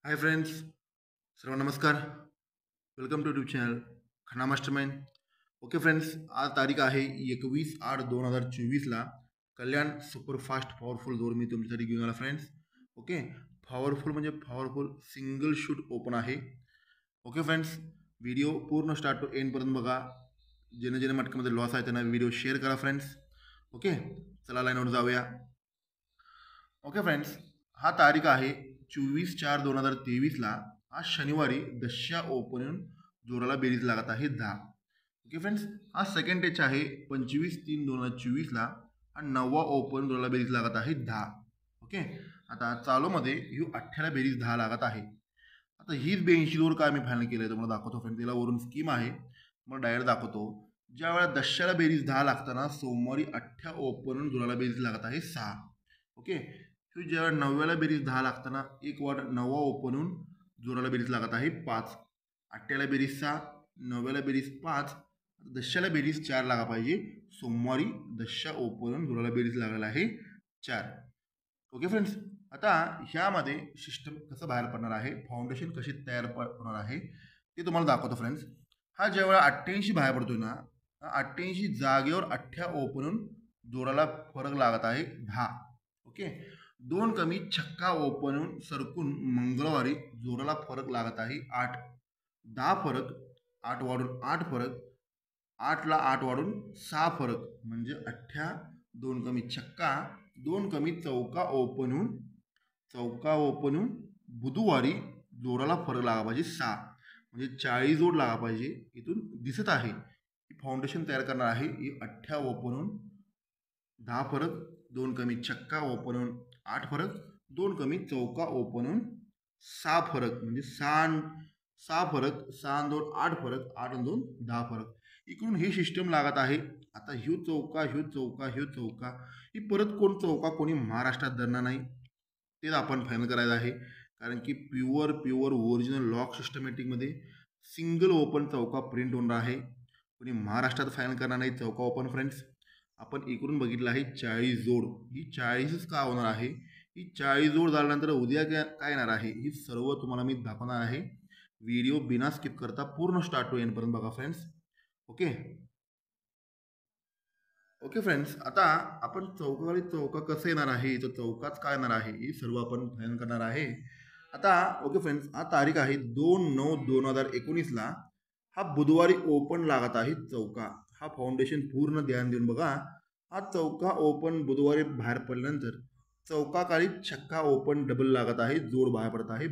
हाय friends, सर्व नमस्कार. Welcome to YouTube channel Khanna mastermind. Okay friends, आज तारीख आहे 21/8/2024ला. कल्याण सुपरफास्ट पॉवरफुल जोड मी तुमच्यासाठी घेऊन आला फ्रेंड्स. ओके, पॉवरफुल म्हणजे पॉवरफुल सिंगल शूट ओपन आहे. ओके फ्रेंड्स, व्हिडिओ पूर्ण स्टार्ट टू एंडपर्यंत बघा. जेणे जेणे मटक्यामध्ये लॉस आहे त्यांना व्हिडिओ शेअर करा फ्रेंड्स. ओके, चला लाईनवर जाऊया. ओके फ्रेंड्स, हा तारीख आहे 24/4/2023ला. आज शनिवारी दशा ओपन जोराला बेरीज लागत आहे 10. ओके फ्रेंड्स, हा सेकंड टेच आहे 25/3/2024ला. हा 9वा ओपन जोराला बेरीज लागत आहे 10. ओके, आता चालूमध्ये ही 18ला बेरीज 10 लागत आहे. आता हीच 82 जोड काय मी फायनल केलं आहे तुम्हाला दाखवतो फ्रेंड्स. तिला वरून स्कीम आहे, मग डायरेक्ट दाखवतो. ज्या वेळेला दशाला बेरीज 10 लागताना सोमवारी 18 ओपन जोराला बेरीज लागत आहे 6. ओके, जेव्हा 9व्याला बेरीज 10 लागताना एक वाट 9वा ओपनहून जोराला बेरीज लागत आहे 5. 8ला बेरीज 6, 9व्याला बेरीज 5, दशाला बेरीज 4 लागा पाहिजे. सोमवारी दशा ओपनहून जोराला बेरीज लागलेला आहे 4. ओके फ्रेंड्स, आता ह्यामध्ये सिस्टम कसं बाहेर पडणार आहे, फाउंडेशन कशी तयार होणार आहे ते तुम्हाला दाखवतो फ्रेंड्स. हा ज्यावेळेला 88 बाहेर पडतोय ना, 88 जागेवर 18 ओपनहून जोराला फरक लागत आहे 10. ओके, 2 कमी छक्का ओपनहून सरकून मंगळवारी जोराला फरक लागत आहे 8. 10 फरक, 8 वाढून 8 फरक, 8ला 8 वाढून 6 फरक म्हणजे 18. 2 कमी छक्का, 2 कमी चौका ओपनहून बुधवारी जोराला फरक लागा पाहिजे 6 म्हणजे 40 जोड लागा पाहिजे. इथून दिसत आहे ही फाउंडेशन तयार करणार आहे. ही 18 ओपनहून 10 फरक, 2 कमी छक्का ओपनहून 8 फरक, 2 कमी चौका ओपनहून 6 फरक म्हणजे 6 फरक, 6 2 8 फरक, 8 2 10 फरक. इकडून ही सिस्टम लागत आहे. आता ह्यो चौका, ह्यो चौका, ह्यो चौका, ही परत कोण चौका कोणी महाराष्ट्रात धरणार नाही. तेच आपण फायनल करायचं आहे. कारण की प्युअर ओरिजिनल लॉक सिस्टमॅटिकमध्ये सिंगल ओपन चौका प्रिंट होणार आहे. कोणी महाराष्ट्रात फायनल करणार नाही चौका ओपन फ्रेंड्स. आपण इकडून बघितलं आहे 40 जोड. ही 40च का होणार आहे, ही 40 जोड झाल्यानंतर उद्या काय येणार आहे ही सर्व तुम्हाला मी दाखवणार आहे. व्हिडिओ बिना स्किप करता पूर्ण स्टार्ट टू एंडपर्यंत बघा फ्रेंड्स. ओके ओके फ्रेंड्स, आता आपण चौकावाली चौका कसं येणार आहे, तो चौकाच काय येणार आहे ही सर्व आपण फायनल करणार आहे आता. ओके फ्रेंड्स, हा तारीख आहे 2/9/2019ला. हा बुधवारी ओपन लागत आहे चौका. हा फाउंडेशन पूर्ण ध्यान देऊन बघा. हा चौका ओपन बुधवारी बाहेर पडल्यानंतर चौकाकाळी छक्का ओपन डबल लागत आहे. जोड बाहेर पडत आहे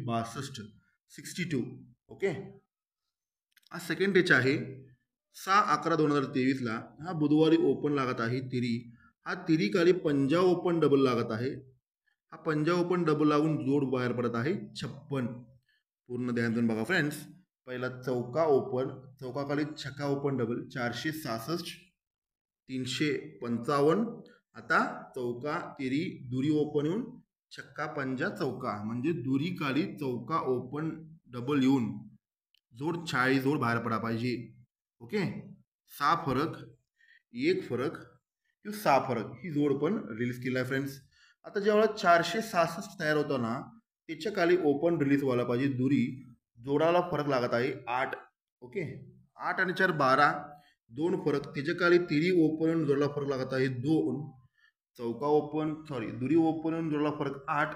62. ओके, हा सेकंड डेच आहे 6/11/2023ला. हा बुधवारी ओपन लागत आहे तिरी. हा तिरी खाली पंजाब ओपन डबल लागत आहे. हा पंजाब ओपन डबल लागून जोड बाहेर पडत आहे 56. पूर्ण ध्यान देऊन बघा फ्रेंड्स. पहिला चौका ओपन, चौकाखाली छक्का ओपन डबल 466, 355. आता चौका तिरी दुरी ओपन येऊन छक्का पंजा चौका म्हणजे दुरी खाली चौका ओपन डबल येऊन जोड 40 जोड बाहेर पडा पाहिजे. ओके, 6 फरक, 1 फरक, 6 फरक ही जोड पण रिलीज केला आहे फ्रेंड्स. आता ज्यावेळेला 466 तयार होतो ना, त्याच्या खाली ओपन रिलीज व्हायला पाहिजे दुरी. जोडाला फरक लागत आहे 8. ओके, 8 आणि 4 12, 2 फरक. त्याच्या खाली तिरी ओपन जोडाला फरक लागत आहे 2. चौका ओपन दुरी ओपन जोडाला फरक 8,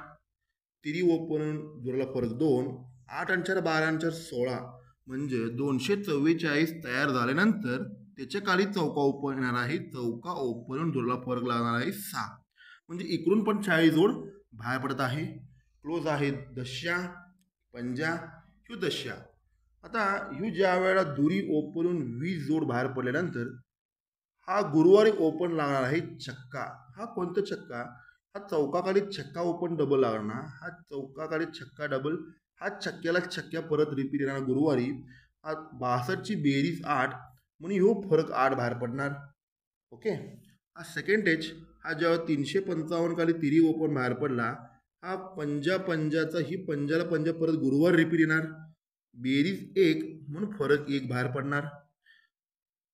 तिरी ओपन जोडाला फरक 2. 8 आणि 4 12 आणि 4 16 म्हणजे 244 तयार झाल्यानंतर त्याच्या खाली चौका ओपन येणार आहे. चौका ओपन जोडला फरक लागणार आहे 6 म्हणजे इकडून पण 40 जोड बाहेर पडत आहे. क्लोज आहे दशा पंजा ह्यो दशा. आता ह्यो ज्या वेळेला दुरी ओपनून 20 जोड बाहेर पडल्यानंतर हा गुरुवारी ओपन लागणार आहे छक्का. हा कोणता छक्का, हा चौकाखाली छक्का ओपन डबल लागणार. हा चौकाखाली छक्का डबल, हा छक्क्याला छक्क्या परत रिपीट येणार गुरुवारी. हा 62ची बेरीज 8 म्हणून ह्यो फरक 8 बाहेर पडणार. ओके, हा सेकंड टेच. हा जेव्हा 355 खाली तिरी ओपन बाहेर पडला, हा पंजाचा ही पंजाला पंजा परत गुरुवार रिपीट येणार. बेरीज 1 म्हणून फरक 1 बाहेर पडणार.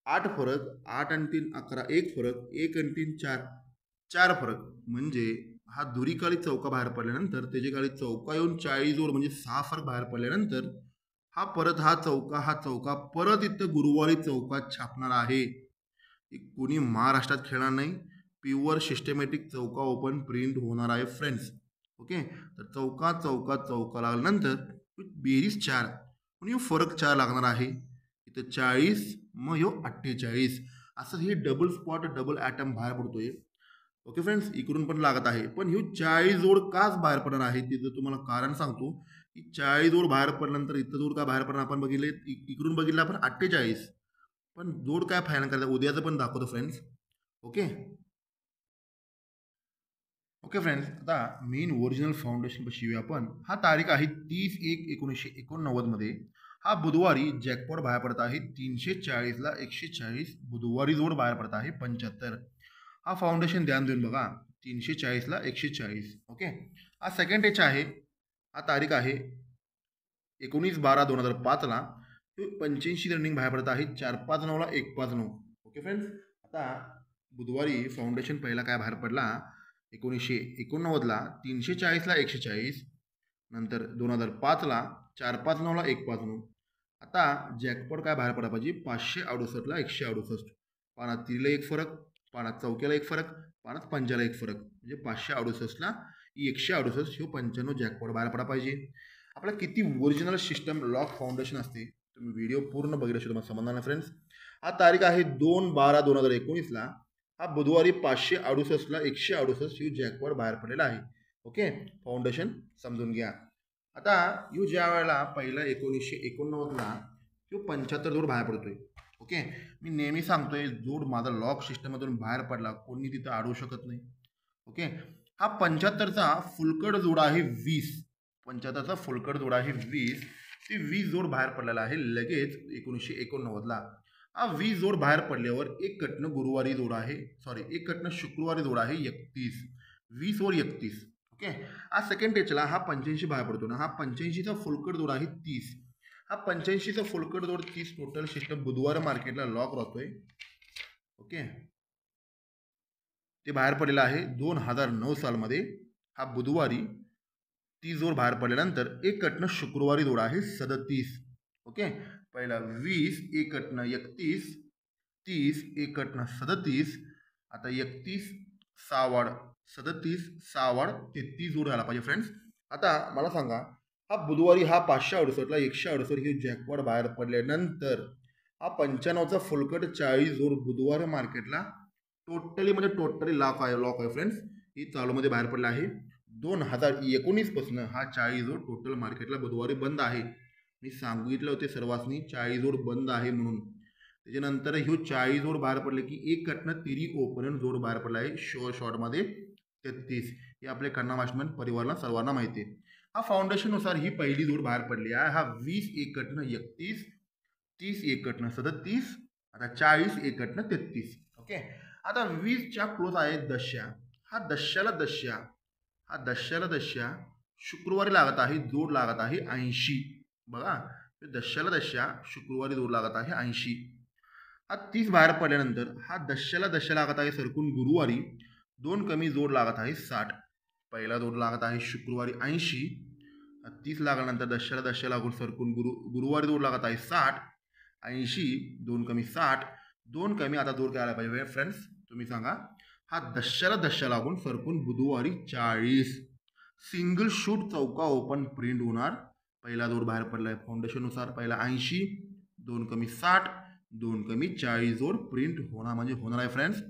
8 फरक, 8 आणि 3 11, 1 फरक, 1 आणि 3 4, 4 फरक म्हणजे हा दुरीकाळी चौका बाहेर पडल्यानंतर त्याच्या काळी चौका येऊन 40 जोड म्हणजे 6 फरक बाहेर पडल्यानंतर हा चौका परत इथं गुरुवारी चौकात छापणार आहे. कोणी महाराष्ट्रात खेळणार नाही. प्युअर सिस्टमॅटिक चौका ओपन प्रिंट होणार आहे फ्रेंड्स. ओके, तर चौका चौका चौका लागल्यानंतर बेरीज 4 म्हणून फरक 4 लागणार आहे. इथं 40 मग ह्यो 48 असं हे डबल स्पॉट डबल ॲटम बाहेर पडतोय. ओके फ्रेंड्स, इकडून पण लागत आहे, पण ह्यो 40 जोड काच बाहेर पडणार आहे तिथं तुम्हाला कारण सांगतो. की 40 जोड बाहेर पडल्यानंतर इथं जोड का बाहेर पडणार आपण बघितले, इकडून बघितलं आपण 48, पण जोड काय फायनल करायचा उद्याचं पण दाखवतो फ्रेंड्स. ओके ओके फ्रेंड्स, आता मेन ओरिजिनल फाउंडेशन पाशी येऊया आपण. हा तारीख आहे 30/1/1989 मध्ये. हा बुधवारी जॅकपॉट बाहेर पडत आहे 340ला 140. बुधवारी जोड बाहेर पडत आहे 75. हा फाउंडेशन ध्यान देऊन बघा, 340ला 140. ओके, हा सेकंड टेच आहे. हा तारीख आहे 19/12/2005ला 85 रनिंग बाहेर पडत आहे 459ला 159. ओके फ्रेंड्स, आता बुधवारी फाउंडेशन पहिला काय बाहेर पडला 1989ला 340ला 140, नंतर 2005ला 459ला 159. आता जॅकपॉट काय बाहेर पडला पाहिजे 568ला 168. पानात तिरीला एक फरक, पानात चौक्याला एक फरक, पानात पंजाला एक फरक, म्हणजे 568ला 168 ह्यो 95 जॅकपॉट बाहेर पडला पाहिजे. आपल्याला किती ओरिजिनल सिस्टम लॉक फाउंडेशन असते तुम्ही व्हिडिओ पूर्ण बघितल्याशिवाय तुम्हाला समजणार नाही फ्रेंड्स. हा तारीख आहे 2/12/2019ला. हा बुधवारी 568ला 168 ही जॅकपॉट बाहेर पडलेला आहे. ओके, फाउंडेशन समजून घ्या. आता ह्यो ज्या वेळेला पहिला 1989ला ह्यो 75 जोड बाहेर पडतोय. ओके, मी नेहमी सांगतोय जोड माझा लॉक सिस्टममधून बाहेर पडला कोणी तिथं अडवू शकत नाही. ओके, हा 75चा फुलकड जोड आहे 20. 75चा फुलकड जोड आहे 20. ते 20 जोड बाहेर पडलेला आहे लगेच 1989ला. हा 20 जोड बाहेर पडल्यावर एक कटनं गुरुवारी जोड आहे, सॉरी एक कटनं शुक्रवारी जोड आहे 31. 20 वर 31. ओके, हा सेकंड टेचला हा 85 बाहेर पडतो ना, हा 85चा फुलकड जोड आहे 30. हा 85चा फुलकड जोड 30 टोटल सिस्टम बुधवार मार्केटला लॉक राहतोय. ओके, ते बाहेर पडलेलं आहे 2009 सालमध्ये. हा बुधवारी 30 जोड बाहेर पडल्यानंतर एक कटनं शुक्रवारी जोड आहे 37. ओके, पहिला 20 एक कटनं 31, 30 एक कटनं 37, आता 31 6 वाढ 37 6 वाढ 33 जोड झाला पाहिजे फ्रेंड्स. आता मला सांगा, हा बुधवारी हा 568ला 168 ही जॅकपॉट बाहेर पडल्यानंतर हा 95चा फुलकट 40 जोड बुधवार मार्केटला टोटली म्हणजे टोटली लॉक आहे फ्रेंड्स. ही चालूमध्ये बाहेर पडला आहे 2019 पासून हा 40 जोड टोटल मार्केटला बुधवारी बंद आहे. मी सांगितलं होते सर्वांनी 40 जोड बंद आहे म्हणून. त्याच्यानंतर ह्यो 40 जोड बाहेर पडले की एक कटनं तिरी ओपन जोड बाहेर पडला आहे शॉर्टमध्ये 33. हे आपले कन्ना मास्टरमॅन परिवाराला सर्वांना माहिती आहे. हा फाउंडेशननुसार ही पहिली जोड बाहेर पडली आहे. हा 20 एक कटनं 31, 30 एक कटनं 37, आता 40 एक कटनं 33. ओके, आता 20च्या क्लोज आहे दशा. हा दशाला दशा शुक्रवारी लागत आहे, जोड लागत आहे 80. बघा, दशाला दशा शुक्रवारी जोड लागत आहे 80. हा 30 बाहेर पडल्यानंतर हा दशाला दशा लागत आहे सरकून गुरुवारी 2 कमी जोड लागत आहे 60. पहिला जोड लागत आहे शुक्रवारी 80. 30 लागल्यानंतर दशाला दशा लागून सरकून गुरुवारी जोड लागत आहे 60. 80 2 कमी 60, 2 कमी आता जोड काय आला पाहिजे फ्रेंड्स तुम्ही सांगा. हा दशाला दशा लागून सरकून बुधवारी 40. सिंगल शूट चौका ओपन प्रिंट होणार. पहिला जोड बाहेर पडलाय फाउंडेशननुसार, पहिला 80 2 कमी 60 2 कमी 40 जोड प्रिंट होणार म्हणजे होणार आहे फ्रेंड्स.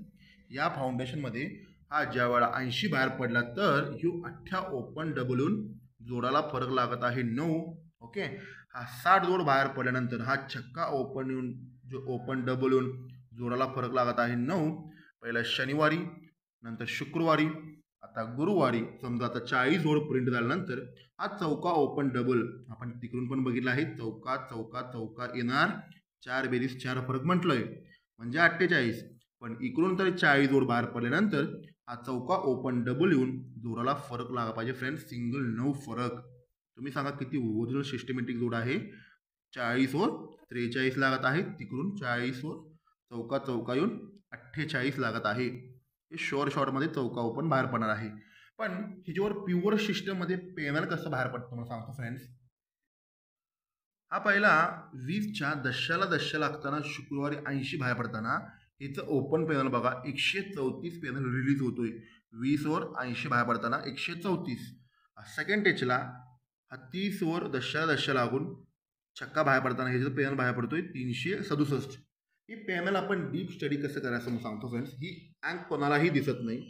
या फाउंडेशनमध्ये हा ज्या वेळा 80 बाहेर पडला तर ह्यो 8 ओपन डबलून जोडाला फरक लागत आहे 9. ओके, हा 60 जोड बाहेर पडल्यानंतर हा छक्का ओपन येऊन जो ओपन डबल येऊन जोडाला फरक लागत आहे 9. पहिला शनिवारी, नंतर शुक्रवारी, आता गुरुवारी. समजा आता 40 जोड प्रिंट झाल्यानंतर हा चौका ओपन डबल आपण तिकडून पण बघितला आहे. चौका चौका चौका येणार 4 बेरीज 4 फरक म्हटलंय म्हणजे 48. पण इकडून तरी 40 जोड बाहेर पडल्यानंतर हा चौका ओपन डबल येऊन जोडाला फरक लागा पाहिजे फ्रेंड्स, सिंगल 9 फरक. तुम्ही सांगा किती ओरिजिनल सिस्टमॅटिक जोड आहे. 40 वर 43 लागत आहे, तिकडून 40 वर चौका चौका येऊन 48 लागत आहे. हे शॉर्टमध्ये चौका ओपन बाहेर पडणार आहे. पण ह्याच्यावर प्युअर सिस्टममध्ये पेनल कसं बाहेर पडतं मला सांगतो फ्रेंड्स. हा पहिला 20च्या दशला लागताना शुक्रवारी 80 बाहेर पडताना हिचं ओपन पॅनल बघा 134 पॅनल रिलीज होतोय. 20 वर 80 बाहेर पडताना 134. सेकंड टेचला हा 30 वर दशला लागून छक्का बाहेर पडताना ह्याचं पॅनल बाहेर पडतोय 367. ही पॅनल आपण डीप स्टडी कसं करायचं म्हणून सांगतो फ्रेंड्स. ही अँक कोणालाही दिसत नाही.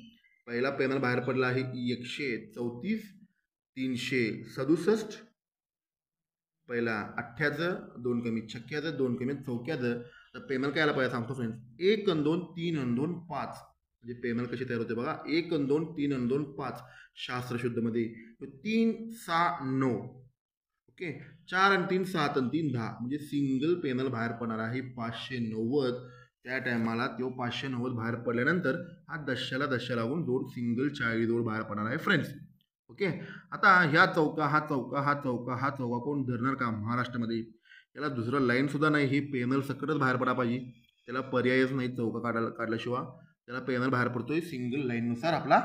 पहिला पॅनल बाहेर पडला आहे 134, 367. पहिला 8चं 2 कमी छक्क्याचं 2 कमी चौक्याचं. तर पेमेंट काय आला पाहिजे सांगतो फ्रेंड्स. 1 अन् 2 3 अन् 2 5 म्हणजे पेमेंट कशी तयार होते बघा. 1 अन् 2 3 अन् 2 5 शास्त्र शुद्धमध्ये 3 6 9. ओके 4 अन् 3 7 अन् 3 10 म्हणजे सिंगल पेनल बाहेर पडणार आहे 590. त्या टायमाला तो 590 बाहेर पडल्यानंतर हा दशला लागून जोड सिंगल 40 जोड बाहेर पडणार आहे फ्रेंड्स. ओके आता ह्या चौका हा चौका कोण धरणार का महाराष्ट्रामध्ये. याला दुसरं लाईन सुद्धा नाही. हे पेनल सकटच बाहेर पडा पाहिजे. त्याला पर्यायच नाही चौका काढल्याशिवाय. त्याला पेनल बाहेर पडतोय सिंगल लाईननुसार आपला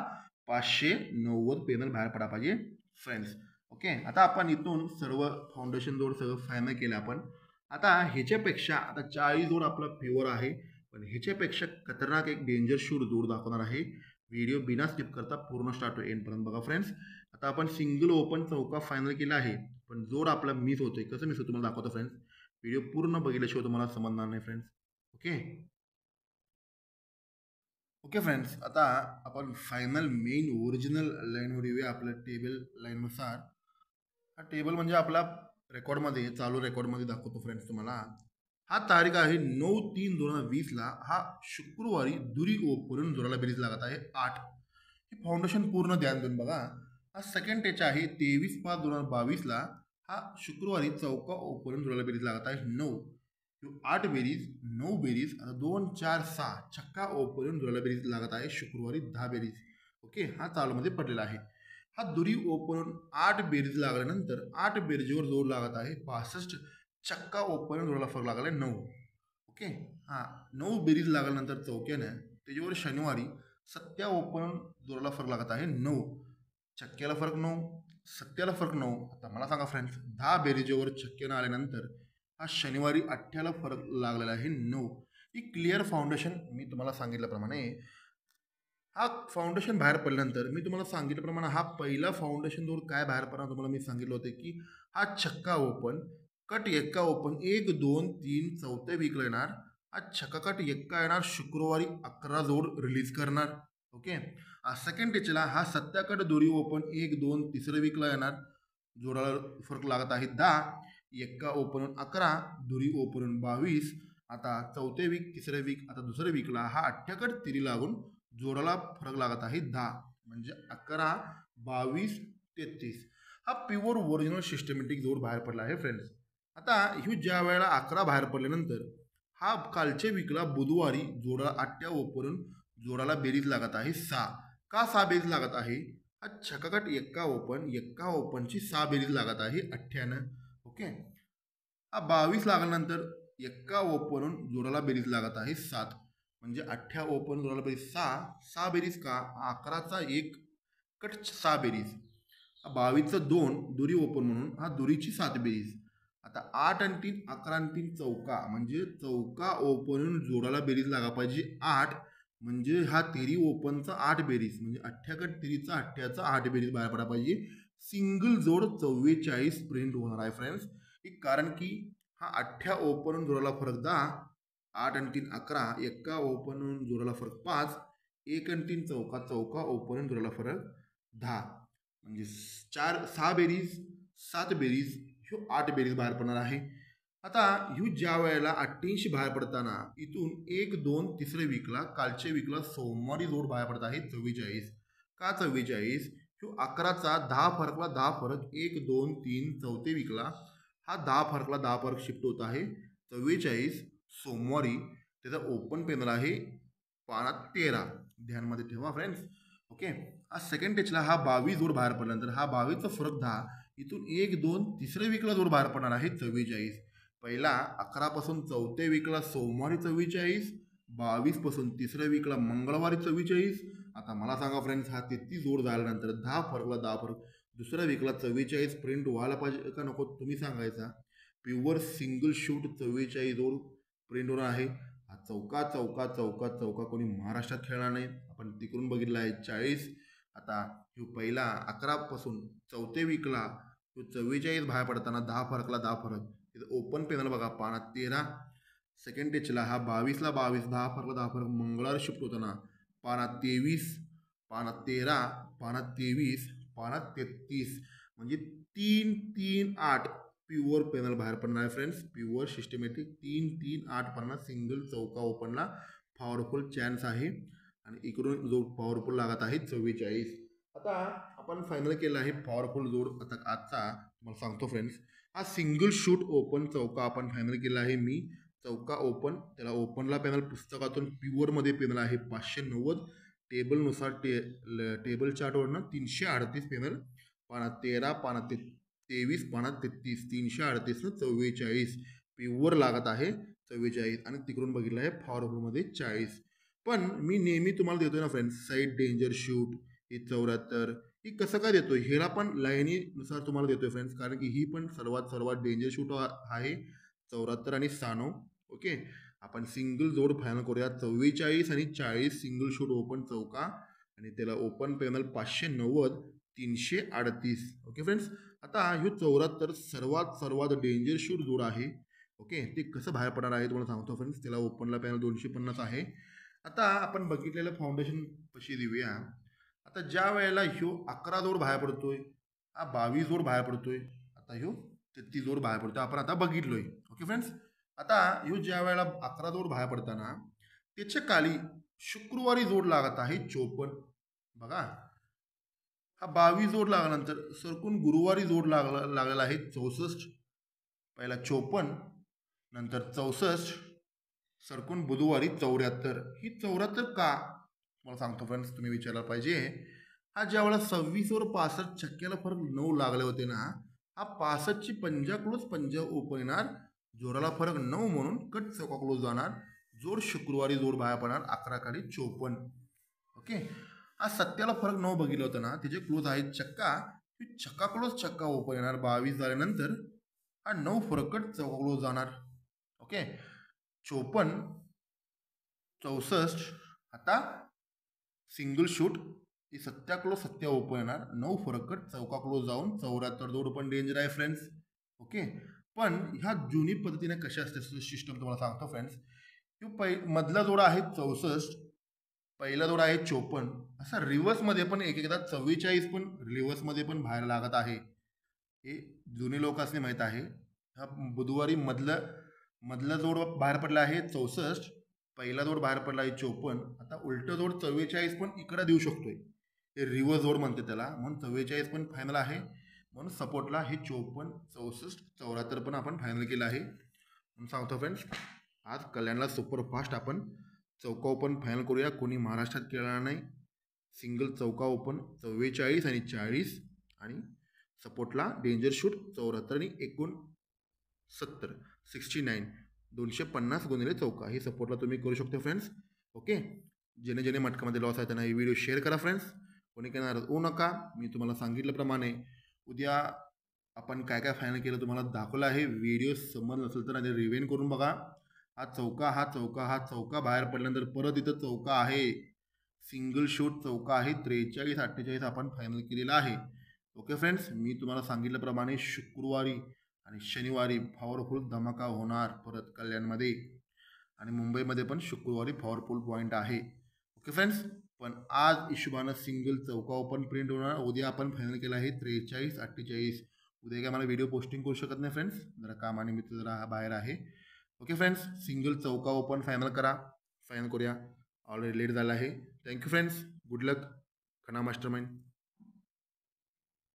590 पेनल बाहेर पडा पाहिजे फ्रेंड्स. ओके आता आपण इथून सर्व फाउंडेशन जोड सगळं फायनल केलं आपण. आता ह्याच्यापेक्षा आता 40 जोड आपला प्युअर आहे. पण ह्याच्यापेक्षा खतरनाक एक डेंजर शूट जोड दाखवणार आहे. व्हिडिओ बिना स्किप करता पूर्ण स्टार्ट एंड पर्यंत बघा फ्रेंड्स. आता आपण सिंगल ओपन चौका फायनल केला आहे. पण जोड आपला मिस होतोय. कसं मिस होतं तुम्हाला दाखवतो फ्रेंड्स. व्हिडिओ पूर्ण बघितल्याशिवाय तुम्हाला समजणार नाही फ्रेंड्स. ओके फ्रेंड्स आता आपण फायनल मेन ओरिजिनल लाईनवर येऊया आपल्या टेबल लाईननुसार. हा टेबल म्हणजे आपला रेकॉर्डमध्ये चालू रेकॉर्डमध्ये दाखवतो फ्रेंड्स तुम्हाला. हा तारीख आहे 9/3/2020 हा शुक्रवारी दुरी ओपन जोडाला बेरीज लागत आहे 8. हे फाउंडेशन पूर्ण ध्यान देऊन बघा. हा सेकंड टेच आहे 23/5/2022 हा शुक्रवारी चौका ओपन जोडाला बेरीज लागत आहे 9. 8 बेरीज 9 बेरीज आता 2 4 6 छक्का ओपन जोडाला बेरीज लागत आहे शुक्रवारी 10 बेरीज. ओके हा चालूमध्ये पडलेला आहे. हा दुरी ओपन 8 बेरीज लागल्यानंतर 8 बेरीजवर जोड लागत आहे 65. छक्का ओपन जोडाला फरक लागला 9. ओके हा 9 बेरीज लागल्यानंतर चौक्यानं त्याच्यावर शनिवारी सत्या ओपन जोडाला फरक लागत आहे 9. छक्क्याला फरक 9 सत्याला फरक 9. आता मला सांगा फ्रेंड्स 10 बेरीजवर छक्क्यानं आल्यानंतर हा शनिवारी 8ला फरक लागलेला आहे 9. ही क्लिअर फाउंडेशन मी तुम्हाला सांगितल्याप्रमाणे. हा फाउंडेशन बाहेर पडल्यानंतर मी तुम्हाला सांगितल्याप्रमाणे हा पहिला फाउंडेशन जोड काय बाहेर पडणार तुम्हाला मी सांगितलं होतं की हा छक्का ओपन कट एक्का ओपन 1 2 3 चौथ्या वीकला येणार. हा छक्का कट एक्का येणार शुक्रवारी 11 जोड रिलीज करणार. ओके सेकंड टेचला हा सत्याकट दोरी ओपन 1 2 तिसऱ्या वीकला येणार. जोडाला फरक लागत आहे 10. एक्का ओपन 11 दुरी ओपन 22. आता चौथ्या वीक तिसऱ्या वीक आता दुसऱ्या वीकला हा अठ्ठ्याकट तिरी लागून जोडाला फरक लागत आहे 10 म्हणजे 11 22 33. हा प्युअर ओरिजिनल सिस्टमॅटिक जोड बाहेर पडला आहे फ्रेंड्स. आता ह्यू ज्या वेळेला 11 बाहेर पडल्यानंतर हा कालच्या वीकला बुधवारी जोडा 8 ओपन जोडाला बेरीज लागत आहे 6. का 6 बेरीज लागत आहे. हा छक्काकट एक्का ओपनची 6 बेरीज लागत आहे 98. ओके हा 22 लागल्यानंतर एक्का ओपन जोडाला बेरीज लागत आहे 7 म्हणजे 8 ओपन जोडाला बेरीज 6 बेरीज का 11चा 1 कट 6 बेरीज. 22चं 2 दुरी ओपन म्हणून हा दुरीची 7 बेरीज. आता 8 आणि 3 11 आणि 3 चौका म्हणजे चौका ओपन जोडाला बेरीज लागा पाहिजे 8 म्हणजे हा तेरी ओपनचा 8 बेरीज म्हणजे 8 तेरीचा 8चा 8 बेरीज बाहेर पडा पाहिजे. सिंगल जोड 44 प्रिंट होणार आहे फ्रेंड्स. कारण की हा 8 ओपन जोडाला फरक 10 8 आणि 3 11 एक्का ओपन जोडाला फरक 5 1 आणि 3 चौका ओपन जोडाला फरक 10 म्हणजे 6 बेरीज 7 बेरीज ह्यो 8 बेरीज बाहेर पडणार आहे. आता ह्यू ज्या वेळेला 88 बाहेर पडताना इथून 1 2 तिसऱ्या वीकला कालच्या वीकला सोमवारी जोड बाहेर पडत आहे 44. का 44 ह्यो 11चा 10 फरकला 10 फरक 1 2 3 चौथ्या वीकला हा 10 फरकला 10 फरक शिफ्ट होत आहे 44 सोमवारी. त्याचा ओपन पेनल आहे पाना 13 ध्यानमध्ये ठेवा फ्रेंड्स. ओके हा सेकंड टेचला हा 22 जोड बाहेर पडल्यानंतर हा 22चा फरक 10 इथून 1 2 तिसऱ्या वीकला जोड बाहेर पडणार आहे 44. पहिला 11 पासून चौथ्या वीकला सोमवारी 44 22 पासून तिसऱ्या वीकला मंगळवारी 44 आता मला सांगा फ्रेंड्स, हा 33 जोड झाल्यानंतर 10 फरकला 10 फरक दुसऱ्या वीकला 44 प्रिंट व्हायला पाहिजे का नको तुम्ही सांगायचा. प्युअर सिंगल शूट 44 जोड प्रिंट होणार आहे. हा चौका चौका चौका चौका कोणी महाराष्ट्रात खेळणार नाही. आपण तिकडून बघितला आहे 40. आता ह्यो पहिला 11 पासून चौथ्या वीकला ह्यो 44 बाहेर पडताना 10 फरकला 10 फरक तिथं ओपन पॅनल बघा पाना 13. सेकंड टेचला हा 22ला 22 10 फरकला 10 फरक मंगळवार शिफ्ट होताना पाना 23, पाना 13, पाना 23, पाना 33 म्हणजे 3 3 8 प्युअर पॅनल बाहेर पडणार आहे फ्रेंड्स. प्युअर सिस्टमॅटिक 3 3 8 पन्नास सिंगल चौका ओपनला पॉवरफुल चान्स आहे. आणि इकडून जो पॉवरफुल लागत आहे 44. आता आपण फायनल केलं आहे पॉवरफुल जोड. आता आजचा तुम्हाला सांगतो फ्रेंड्स, हा सिंगल शूट ओपन चौका आपण फायनल केला आहे. मी चौका ओपन त्याला ओपनला पॅनल पुस्तकातून प्युअरमध्ये पॅनल आहे 590 टेबलनुसार टेबल चार्टवरनं 338 पॅनल पाना 13 पाना 23 पाना 33 338 न 44 प्युअर लागत आहे 44. आणि तिकडून बघितलं आहे पॉवरफुलमध्ये 40. पण मी नेहमी तुम्हाला देतोय ना फ्रेंड्स, साईड डेंजर शूट ही 74 ही कसं काय देतोय, ह्याला पण लाईनीनुसार तुम्हाला देतोय फ्रेंड्स, कारण की ही पण सर्वात डेंजर शूट आहे 74 आणि 96. ओके, आपण सिंगल जोड फायनल करूया 44 आणि 40 सिंगल शूट ओपन चौका आणि त्याला ओपन पॅनल 590 338. ओके फ्रेंड्स, आता ह्यो 74 सर्वात डेंजर शूट जोड आहे. ओके, ते कसं बाहेर पडणार आहे तुम्हाला सांगतो फ्रेंड्स. त्याला ओपनला पॅनल 250 आहे. आता आपण बघितलेलं फाउंडेशन कशी देऊया. आता ज्या वेळेला ह्यो 11 जोड बाहेर पडतोय, हा 22 जोड बाहेर पडतोय, आता ह्यो 33 जोड बाहेर पडतोय, आपण आता बघितलोय. ओके फ्रेंड्स, आता ह्यो ज्या वेळेला 11 जोड बाहेर पडताना त्याच्या खाली शुक्रवारी जोड लागत आहे 54. बघा, हा 22 जोड लागल्यानंतर सरकून गुरुवारी जोड लागलेला आहे 64. पहिला 54 नंतर 64 सरकून बुधवारी 74. ही 74 का मला सांगतो फ्रेंड्स, तुम्ही विचारला पाहिजे. हा ज्या वेळेला 26 वर 65 छक्क्याला फरक 9 लागले होते ना, हा 65 ची पंजा क्लोज पंजा ओपन येणार, जोराला फरक 9 म्हणून कट चौका क्लोज जाणार. जोड शुक्रवारी जोड बाहेर पडणार 11 खाली 54. ओके, हा 70ला फरक 9 बघितलं होतं ना, त्याचे क्लोज आहे चक्का, छक्का क्लोज चक्का ओपन येणार 22 झाल्यानंतर हा 9 फरक कट चौका क्लोज जाणार. ओके, 54 64 आता सिंगल शूट ही 70 क्लोज 70 ओपन येणार 9 फरक कट चौका क्लोज जाऊन 74 जोड पण डेंजर आहे फ्रेंड्स. ओके, पण ह्या जुनी पद्धतीने कशा असते सिस्टम तुम्हाला सांगतो फ्रेंड्स. मधला जोडा आहे 64, पहिला जोडा आहे 54. असा रिव्हर्समध्ये पण एकदा 44 पण रिव्हर्समध्ये पण बाहेर लागत आहे. हे जुने लोकांनी माहीत आहे. हा बुधवारी मधला जोड बाहेर पडला आहे 64, पहिला जोड बाहेर पडला आहे 54. आता उलट जोड 44 पण इकडे देऊ शकतोय, हे रिव्हर्स जोड म्हणते त्याला, म्हणून 44 पण फायनल आहे. म्हणून सपोर्टला हे 54 64 74 पण आपण फायनल केलं आहे. म्हणून सांगतो फ्रेंड्स, आज कल्याणला सुपरफास्ट आपण चौका ओपन फायनल करूया. कोणी महाराष्ट्रात खेळणार नाही. सिंगल चौका ओपन 44 आणि 40 आणि सपोर्टला डेंजर शूट 74 आणि 69 69 250 गुणिले चौका ही सपोर्टला तुम्ही करू शकता फ्रेंड्स. ओके, जेणे मटकामध्ये लॉस आहे त्यांना ही व्हिडिओ शेअर करा फ्रेंड्स. कोणी काय नाराज होऊ नका. मी तुम्हाला सांगितल्याप्रमाणे उद्या आपण काय काय फायनल केलं तुम्हाला दाखवलं आहे. व्हिडिओ समज नसेल तर आधी रिव्हाइंड करून बघा. हा चौका बाहेर पडल्यानंतर परत इथं चौका आहे, सिंगल शूट चौका आहे 43 48 आपण फायनल केलेला आहे. ओके फ्रेंड्स, मी तुम्हाला सांगितल्याप्रमाणे शुक्रवारी आणि शनिवारी पॉवरफुल धमाका होणार परत कल्याणमध्ये आणि मुंबईमध्ये पण शुक्रवारी पॉवरफुल पॉईंट आहे. ओके फ्रेंड्स, पण आज हिशोबानं सिंगल चौका ओपन प्रिंट होणार. उद्या आपण फायनल केला आहे 43 48. उद्या काय मला व्हिडिओ पोस्टिंग करू शकत नाही फ्रेंड्स, जरा कामानिमित्त जरा बाहेर आहे. ओके फ्रेंड्स, सिंगल चौका ओपन फायनल करूया. ऑलरेडी लेट झाला आहे. थँक्यू फ्रेंड्स, गुड लक खना मास्टरमाइंड.